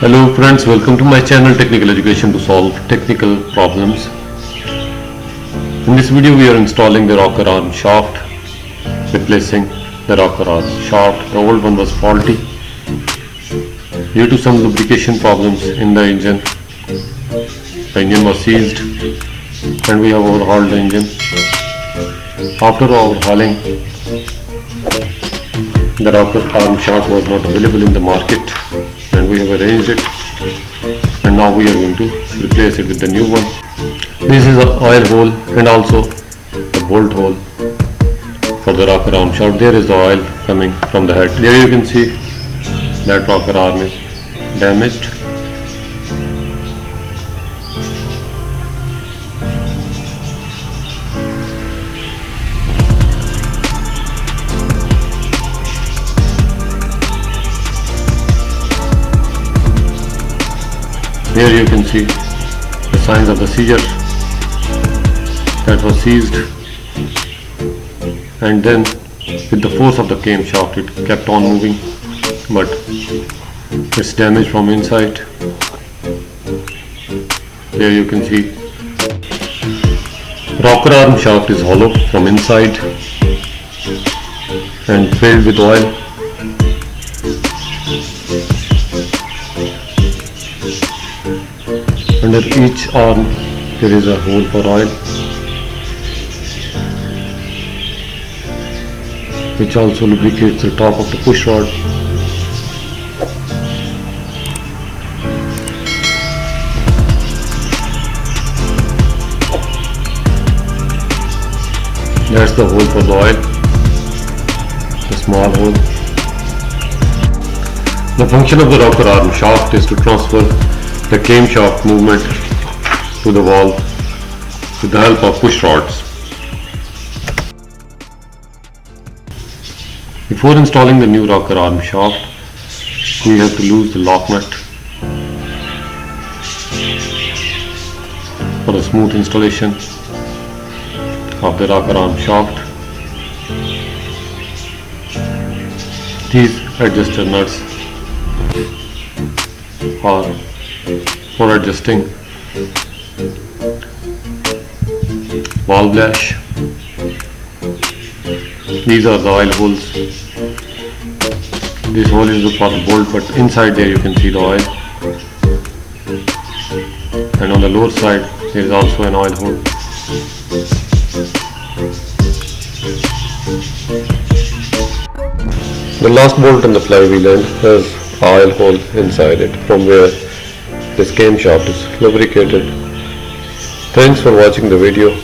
Hello friends, welcome to my channel Technical Education to solve technical problems. In this video we are installing the rocker arm shaft, replacing the rocker arm shaft. The old one was faulty. Due to some lubrication problems in the engine was seized and we have overhauled the engine. After overhauling, the rocker arm shaft was not available in the market and we have arranged it, and now we are going to replace it with the new one. This is an oil hole and also the bolt hole for the rocker arm shaft. There is the oil coming from the head. There you can see that rocker arm is damaged. Here you can see the signs of the seizure that was seized, and then with the force of the camshaft it kept on moving, but it's damaged from inside. There you can see rocker arm shaft is hollow from inside and filled with oil. Under each arm there is a hole for oil, which also lubricates the top of the push rod. That's the hole for the oil, the small hole. The function of the rocker arm shaft is to transfer the camshaft movement to the valve with the help of push rods. Before installing the new rocker arm shaft, we have to loose the lock nut for a smooth installation of the rocker arm shaft. These adjuster nuts are for adjusting valve lash. These are the oil holes. This hole is for the bolt, but inside there you can see the oil, and on the lower side there is also an oil hole. The last bolt on the flywheel end has an oil hole inside it, from where this camshaft is lubricated. Thanks for watching the video.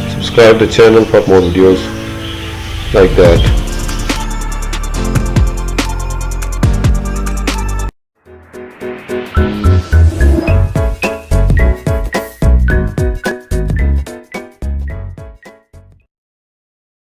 Subscribe the channel for more videos like that.